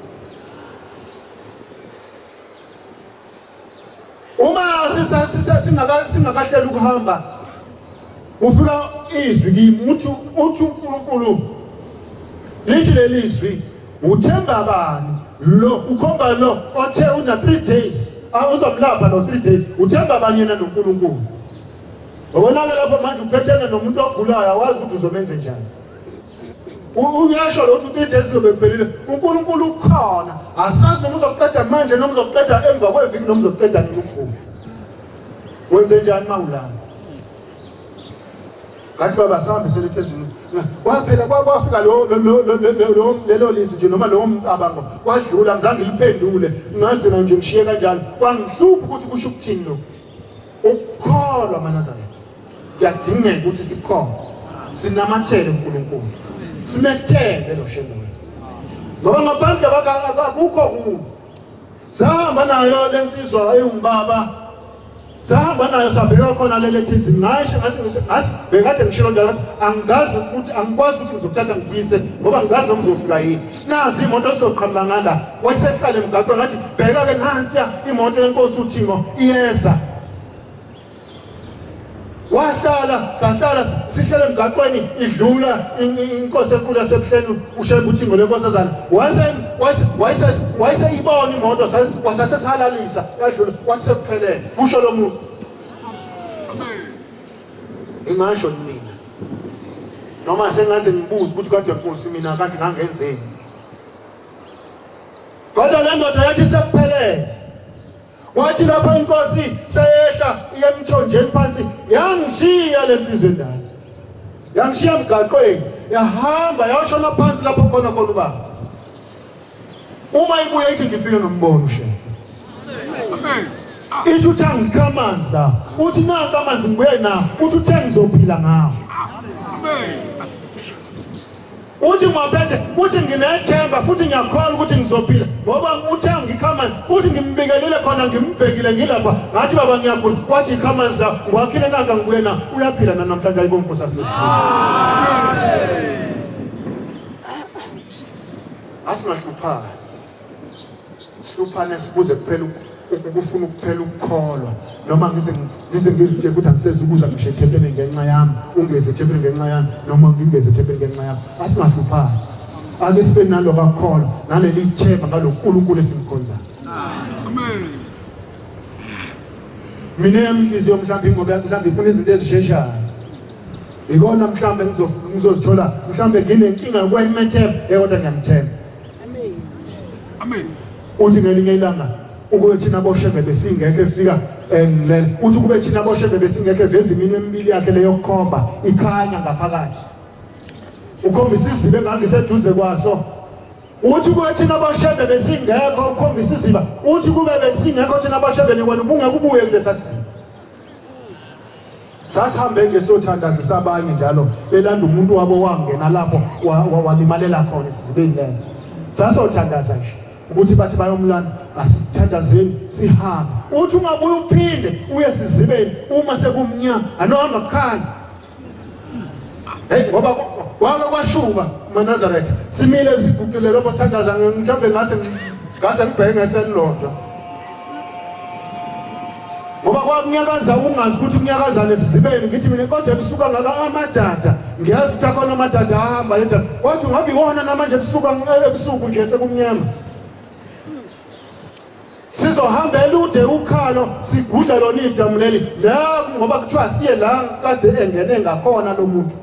Uma singakahlela ukuhamba ufika izwi kimi uthi uNkulunkulu lithi lelizwi uthemba bani lo ukhomba lo othe una 3 days uzomlapha no 3 days uthemba bani yena noNkulunkulu. Ubona lapho manje uphethene nomuntu ogulayo awazi ukuthi uzomenze njani. Uyasho lo 3 days zobe kuphelile uNkulunkulu ukhona asazi noma uzoqeda manje noma uzoqeda emva kweviki noma uzoqeda nini. Wenze njani mawulana? Ngathi baba sambe selethezini. Kwaphela kwafika lelo lizwi nje noma lo mcabango kwadlula ngizange ngiliphendule ngathi nje ngishiye kanjalo kwangihlupha ukuthi kusho ukuthini lo. Ukukholwa Manazareth. Kuyadingeka ukuthi sikhona. Sinamathele uNkulunkulu. Simethembe lo shembe. Ngoba ngaphandle akukho ku. Sahamba nayo lensizwa eyumbaba. Sahamba nayo sabheka khona lelethi ngasho ngasi bekade ngishilo njalo angazi ukuthi angikwazi ukuthi ngizokuthatha ngibuyise ngoba ngigazi noma uzofika yini. Nazi imoto esizoqhamuka ngala wayesehlala emgaqweni ngathi bheka ke nansi imoto lenkosi uThixo iyeza. Wahlala sahlala sihlele emgaqweni idlula inkosi enkulu yasebuhleni ushebe uThixo lenkosazana wayeseyibona imoto wasesahalalisa yadlula wathi sekuphelele kusho lo muntu. Ingasho mina noma sengaze ngibuze ukuthi kade nkosi mina kade ngangenzeni kodwa le ndoda yathi sekuphelele. Wathi lapho inkosi seyehla iyemthonjeni phansi yangishiya lensizwe endala yangishiya emgaqweni yahamba yashona phansi lapho khona ubaba. Uma ibuye ithi ngifike nombono she ithi uthanga ngikamanzi la uthi nanka amanzi ngibuye na uthi uthenga ngizophila ngawo. Uthi ngaphethe uthi nginethemba futhi ngiyakholwa ukuthi ngizophila ngoba uthenga ngikamanzi uthi ngimbikelele khona ngimbhekile ngilapha ngathi baba ngiyagula wathi ikamanzi la ngwakhile nanka ngibuye na uyaphila namhlanje ayibonga inkosi asishilo. Asingahlupha siluphane sibuze kuphela ukufuna ukuphela ukukholwa noma ngizitshela ukuthi angisezukuza ngisho ethempelini ngenxa yami ungeze ethempelini ngenxa yami noma ngingeze ethempelini ngenxa yami. Asingahlupha ake sibe nalo kakholwa naleli themba ngaloNkulunkulu esimkhonza. Amen. Mina yamhliziyo mhlawumbe ngoba mhlawumbe ifuna izinto ezisheshayo. Ikona mhlawumbe ngizozithola mhlawumbe nginenkinga yokwemethemba kodwa ngiyamthemba. Amen. Amen. Uthi ngelinye ilanga ukube thina boshebe besingeke efika ngilele uthi kube thina boshebe besingeke eveza iminwe emibili yakhe leyo kukhomba ikhanya ngaphakathi ukhombisa izibe ngangiseduze kwaso. Uthi kube thina boshebe besingekho ukhombisa iziba uthi kube besingekho thina boshebe niwena ubungeke ubuye kulesasiba. Sasihambe ngesothandaza sabanye njalo belanda umuntu wabo wangena lapho walimalela khona isizibeni lezo. Sasothandaza nje ukuthi bathi bayomlanda asithandazeni sihambe. Uthi ungabuye uphinde uye sizibeni uma sekumnyama anohamba kukhanya. Hey ngoba kwashuba Manazareth simile sibhuqile lokho sithandaza mhlawumbe ngase ngibheke ngesenilodwa. ngoba kwakunyakaza ungazi ukuthi kunyakaza lesizibeni ngithi mina kodwa ebusuka ngala amadada ngiyazi ukuthi akhona amadada ahamba yedwa wathi ngabe iwona namanje ebusuka ebusuku nje sekumnyama sizohamba elude ukhalo sigudla lona idamu leli la ngoba kuthiwa siye la kade engene ngakhona lo muntu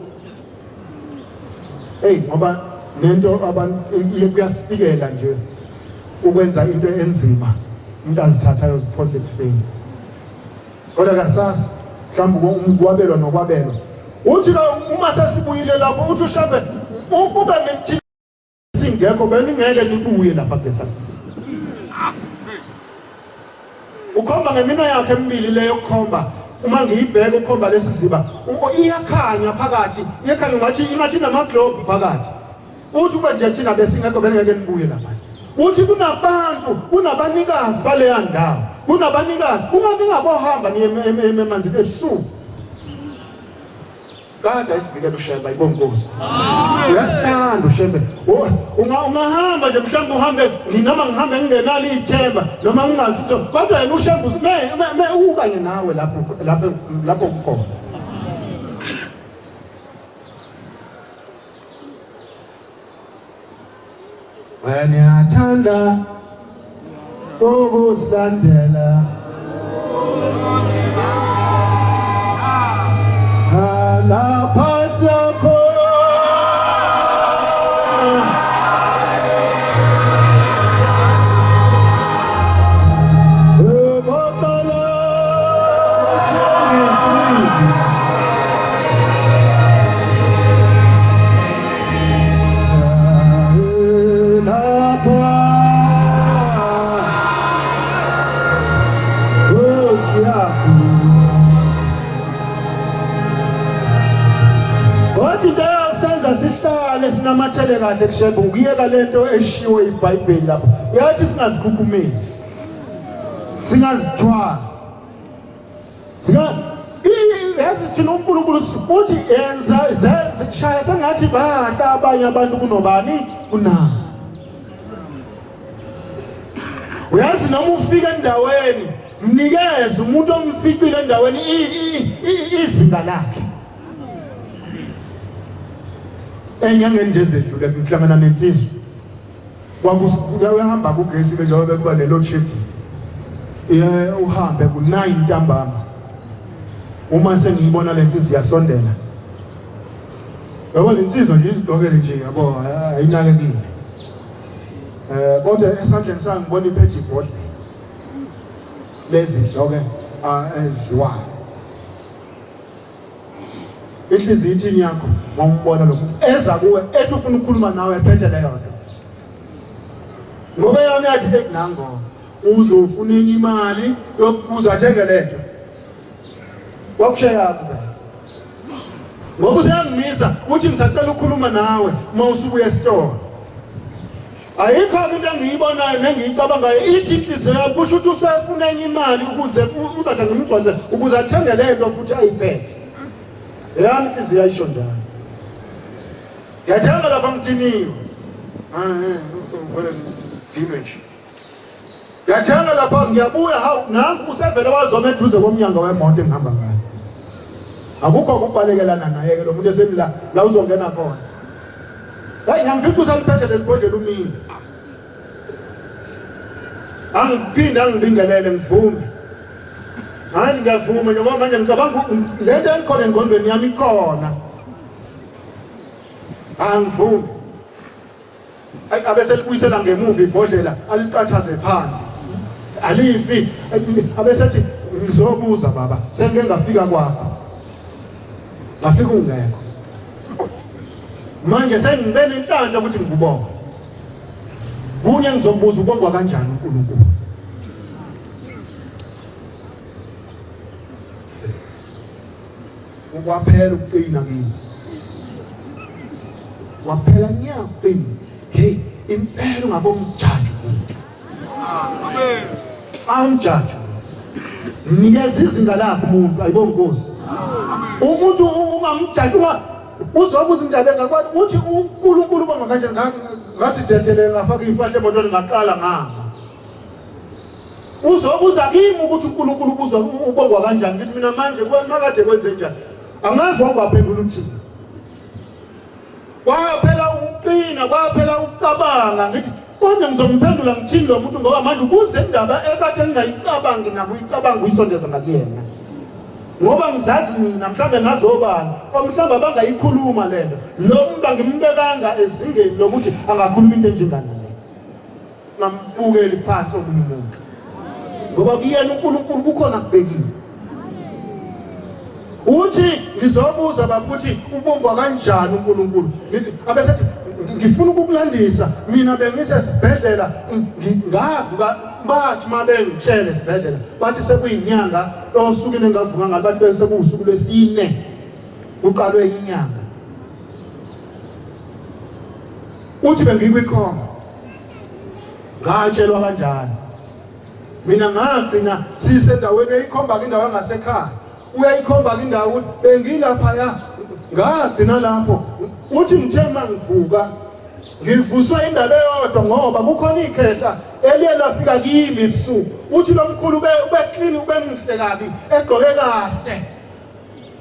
ngoba nento abantu kuyasifikela nje ukwenza into enzima umuntu azithathayo ziphonse kufeni kodwa kasasi mhlawumbe umkwabelwa nokwabelwa uthi uma sesibuyile lapho uthi ushambe ukube nithi singekho beningeke nibuye lapha kesasisi ukhomba ngemino yakhe emibili leyo kukhomba uma ngiyibheka ukhomba lesiziba iyakhanya phakathi iyakhanya ngathi namaglobe phakathi uthi kube nje thina besingekho beningeke nibuye lapha uthi kunabanikazi baleya ndawo kunabanikazi ungabe ngabohamba niye emanzini ebusuku kade isivikela usheba ibonkosi uyasithanda ushebe ungahamba nje mhlawumbe uhambe noma ngihambe ngingenalo ithemba noma ngingazi ukuthi kodwa yena ushebe ukanye nawe lapho kukhona wena yathanda ukusilandela lapha sakho sihlale sinamathele kahle kushebe ukuyeka lento eshiwe iBhayibheli lapho uyathi singazikhukhumezi singazithwala yazi thina uNkulunkulu uthi yenza shaya sengathi bahla abanye abantu kunobani kunabo uyazi noma ufika endaweni mnikeze umuntu omfikile endaweni izinga lakhe enyangeni nje ezedlule ngihlangana nensizwa kwakuyahamba kugesi ke njengoba bekuba le-load shedding uhambe ku-9 ntambama uma sengiyibona le nsizwa iyasondela yabo le nsizwa nje izidokele nje yabo ayinakekile kodwa esandleni sami ngibona iphethe ibhodlela lezidlo-ke ezidliwayo inhliziyo ithi yakho mawumbona lokho eza kuwe ethi ufuna ukukhuluma nawe ephethe leyo nto ngoba yami yathi ekunango uzofuna imali yokukuza athenge lento wakushaya kuba ngoba useyangimisa uthi ngisacela ukukhuluma nawe uma usubuya esitolo ayikho into engiyibonayo nengiyicabangayo ithi inhliziyo yakho kusho ukuthi usefuna enye imali ukuze uzathenge umgcwaze ukuze athenge lento futhi ayiphethe yami inhliziyo ayisho njalo yathanga lapha ngidiniwe dinwesh yathanga lapha ngiyabuya nangu usevele wazoma eduze komnyango wemoto engihamba ngayo akukho ukubalekelana naye ke lo muntu esemla la uzongena khona hayi ngiyamfica usaliphethe lelibhodlela umini angiphinda ngibingelele ngivume hayi ngiyavuma njengoba manje ngicabanga lento engikhona engqondweni yami ikhona angivumi abese libuyisela ngemuva ibhodlela aliqathaze phansi alifi abese ethi ngizobuza baba sengike ngafika kwakho ngafika ungekho manje sengibene inhlanhla ukuthi ngikubonga kunye ngizokubuza ubongwa kanjani uNkulunkulu ukwaphela ukuqina kimi waphela nyakuqina hey impela ungabomjaji amjaji nikeza izinga lakho umuntu ayibonkosi umuntu ungamjaji uzobuza indaba engakwazi uthi uNkulunkulu boma kanjani ngathi dethelele ngafaka impahla emotweni ngaqala ngama uzobuza kimi ukuthi uNkulunkulu ubuza ubongwa kanjani ngithi mina manje kwenakade kwenze njani angazi wangaphendula uthini kwaphela uqina kwaphela ucabanga ngithi konke ngizomphendula ngithini lo muntu ngoba manje ubuze indaba ekade ngingayicabangi nabo uyicabanga uyisondeza ngakuyena ngoba ngizazi mina mhlawumbe ngazobani omhlawumbe abangayikhuluma lento lo muntu angimbekanga ezingeni lokuthi angakhuluma into enjengana le ngambukeli phansi omunye umuntu ngoba kuyena uNkulunkulu kukhona kubekile uthi ngizobuza bakuthi ubongwa kanjani uNkulunkulu abesethi ngifuna ukukulandisa mina bengisesibhedlela ngavuka bathi mabengitshele esibhedlela bathi sekuyinyanga osukile ngavuka ngalo bathi bese kuusuku lwesine uqalwe inyanga uthi bengikwikhoma ngatshelwa kanjani mina ngagcina sisendaweni eyikhomba indawo yangasekhaya uyayikhomba indawo ukuthi bengilapha ya ngagcina lapho uthi ngithe mangivuka ngivuswa indaba eyodwa ngoba kukhona ikhehla eliye lafika kimi ebusuku uthi lo mkhulu ube clean ube mhle kabi egqoke kahle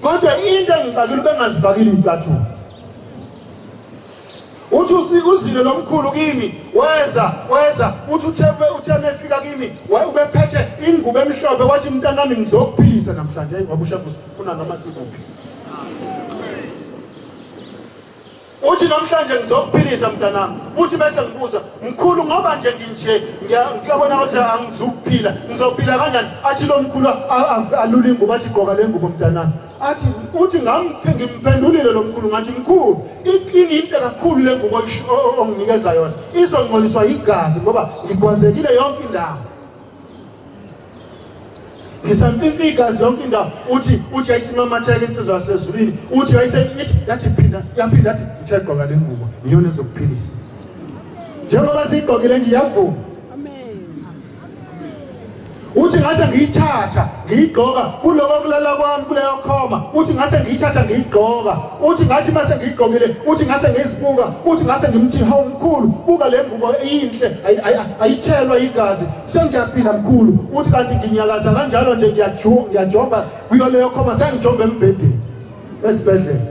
kodwa into engicakile bengazivakile icathulo uthi uzile lo mkhulu kimi weza uthi uthe mefika kimi ubephethe ingubo emhlophe wathi mntanami ngizokuphilisa namhlanje ngoba ushaka usifuna noma sikuphi uthi namhlanje ngizokuphilisa mntanami uthi bese ngibuza mkhulu ngoba nje nginje ngiyabona ukuthi angizukuphila ngizophila kanjani athi lo mkhulu alula ingubo athi gqoka le ngubo mntanami athi uthi ngimphendulile lo mkhulu ngathi mkhulu iqini inhle kakhulu le ngubo onginikeza yona izongcoliswa igazi ngoba ngikwazekile yonke indawo ngisamfifi igazi yonke indawo uthi ayisimamatheke insizwa yasezulwini uthi yathi yaphinda yathi ngithegqoka le ngubo iyona ezokuphilisa njengoba sigqokile ngiyavuma uthi ngase ngiyithatha ngiyigqoka kuloko kulala kwami kuleyo khoma uthi ngase ngiyithatha ngiyigqoka uthi ngathi mase ngiyigqokile uthi ngase ngizibuka uthi ngase ngimthi hawu mkhulu buka le ngubo inhle ayithelwa igazi sengiyaphila mkhulu uthi kanti nginyakaza kanjalo nje ngiyajomba kuyo leyo khoma sengijomba embhedeni esibhedlela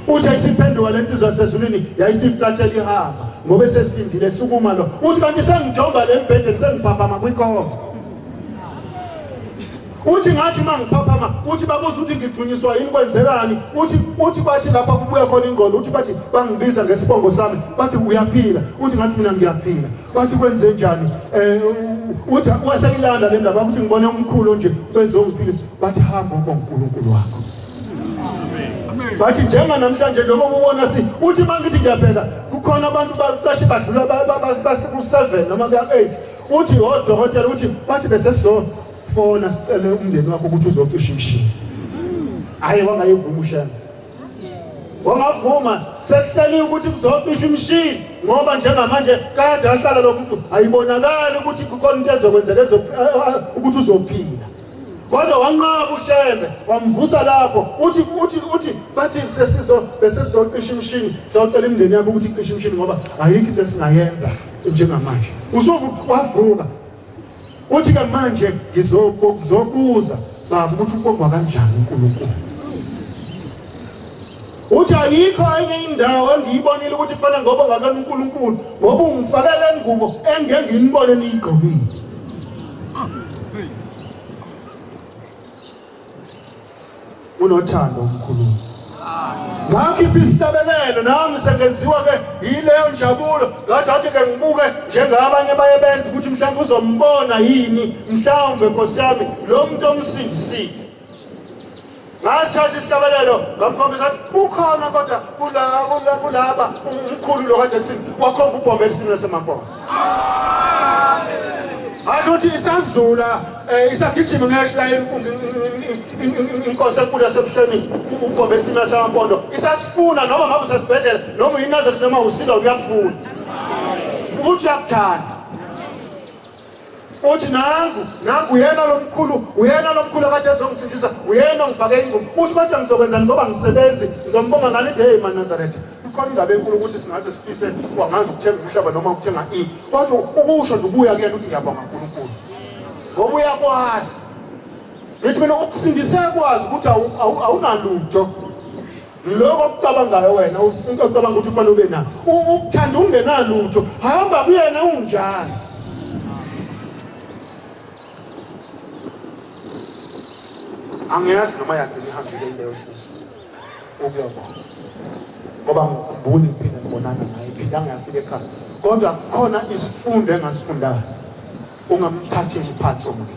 uthi ayisiphenduka lensizwa sezulwini yayisiflathela ihamba ngoba sesindile sukuma lo uthi kanti sengijomba lembhedeni sengiphaphama kwikhoma uthi ngathi mangiphaphama uthi babuza ukuthi ngigcinyiswa yini kwenzekani uthi bathi lapha kubuya khona ingqondo uthi bathi bangibiza ngesibongo sami bathi uyaphila uthi ngathi mina ngiyaphila bathi kwenze njani uthi waseyilanda le ndaba ukuthi ngibone umkhulu nje bezongiphilisa bathi hamba uNkulunkulu wakho bathi njenga namhlanje njengoba ubona uthi mangithi ngiyabheka kukhona abantu baqashe badlula basiku7 noma ka8 uthi odokotela uthi bathi bese fona sicele umndeni wakho ukuthi uzocisha imshini hayi wangayivuma ushana wangavuma sesihleli ukuthi kuzocisha imshini ngoba njengamanje kade ahlala lo muntu ayibonakala ukuthi kukhona into ezokwenzeka ukuthi uzophila kodwa wanqaba ushembe wamvusa lapho uthi bathi besizocisha imshini sawucela imndeni yakho ukuthi icishe imshini ngoba ayikho into esingayenza njengamanje wavuka uthi ke manje ngizobuza baba ukuthi ubongwa kanjani uNkulunkulu uthi ayikho enye indawo engiyibonile ukuthi kufanele ngoba ngakani uNkulunkulu ngoba ungifakele ingubo engeke ngiyibone niyigqokile unothando omkhulu ngakhipha isitabelelo nami sengenziwa ke yileyo njabulo ngathi ke ngibuke njengabanye bayebenza ukuthi mhlawumbe uzombona yini mhlawumbe Nkosi yami lo muntu omsindisile ngasithatha isitabelelo ngakhombisa ukhona kodwa kulaba umkhulu lo kade kusini wakhomba ubhombe elisini lasemaphondo athi isazula isagijima ngeshla inkosi enkulu yasebuhleni ubhombe elisini lasemaphondo isasifuna noma ngabe usesibhedlela noma uyinazareth noma usila uyakufuna ukuthi uyakuthanda uthi nangu uyena lomkhulu akade ezongisindisa uyena ongifake ingoma uthi kodwa ngizokwenzani ngoba ngisebenzi ngizombonga ngani hey man Nazareth ukhona indaba enkulu ukuthi singaze sifise wangazi ukuthenga umhlaba noma ukuthenga kodwa ukusho nje ubuya kuyena ukuthi ngiyabonga uNkulunkulu ngoba uyakwazi ngithi mina ukusindise kwazi ukuthi awunalutho lokho okucabangayo wena ufuneka ucabanga ukuthi ufanele ube na ukuthanda ungenalutho hamba kuyena unjani angiyazi noma yagcina ihambile leyo nsizwa ukuyabona ngoba ngikhumbula ngiphinde ngibonana naye phinde ngiyafika ekhaya kodwa khona isifundo engasifundayo ungamthatheli phansi umuntu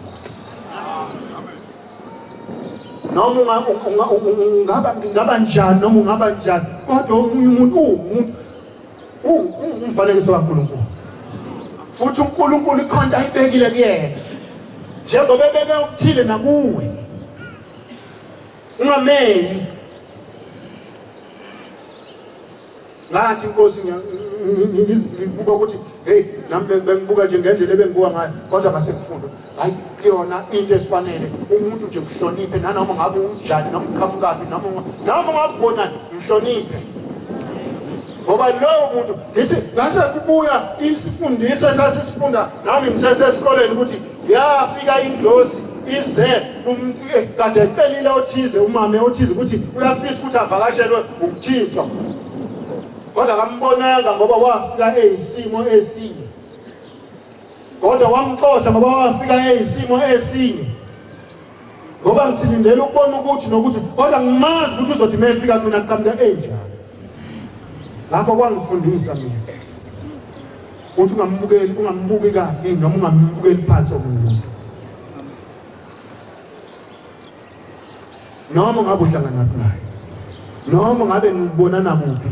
noma ungaba njani noma ungaba njani kodwa omunye umuntu umfanekiso kaNkulunkulu futhi uNkulunkulu ikhonto ayibekile kuyena njengoba ebeke okuthile nakuwe ungameli ngathi inkosi ngibuka ukuthi hey nami bengibuka nje ngendlela ebengibuka ngayo kodwa masekufundo hayi kuyona into efanele umuntu nje kuhloniphe nanoma ngabe unjani noma uqhamukapi noma ngakubona mhloniphe ngoba lowo muntu ngithi ngase kubuya isifundiso esasifunda nami ngisesesikoleni ukuthi yafika indlozi ize kade ecelile othize umame othize ukuthi uyafisa ukuthi avakashelwe ukuthixo kodwa kambonanga ngoba wafika eyisimo esinye kodwa wamxoxa ngoba wafika eyisimo esinye ngoba ngisilindele ukubona ukuthi nokuthi kodwa ngimazi ukuthi uzothi mayefika mina aqhamuka enjani ngakho kwangifundisa mina ukuthi ungambuki kabi noma ungambukeli phansi omuntu noma ngabe uhlangana naye noma ngabe ngibonana kuphi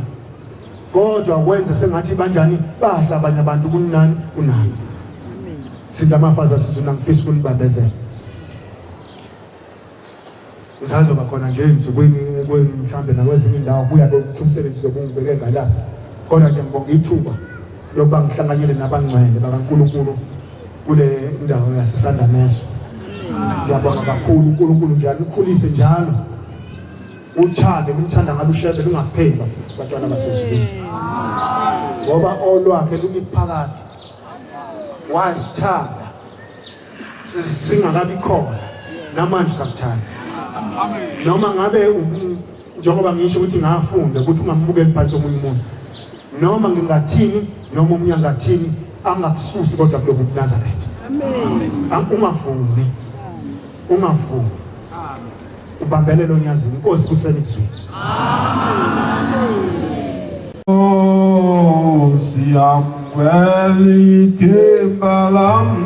kodwa kwenze sengathi banjani bahla abanye abantu kunani singa amafaza sizuna ngifisa ukunibambezela uzazoba khona nje ensukwini mhlambe nakwezinye indawo kuya ukuthi umsebenzi zokungibeke ngalapha kodwa nje ngibonga ithuba lokuba ngihlanganyele nabangcwele bakaNkulunkulu kule indawo yaseSandameso ngiyabonga kakhulu uNkulunkulu njalo ukhulise njalo uthande umthanda ngabe ushebe lungapheli futhi bantwana basezulwini ngoba olwakhe lukiphakathi wasithanda singakabi khona namanje sasithanda noma ngabe njengoba ngisho ukuthi ngafunda ukuthi ungambukeli phansi omunye umuntu noma ngingathini noma umunye angathini angakususi kodwa kulobu Nazareth ungavumi ubambelelo onyazini inkosi kusenikuzwe siyamweli timbalam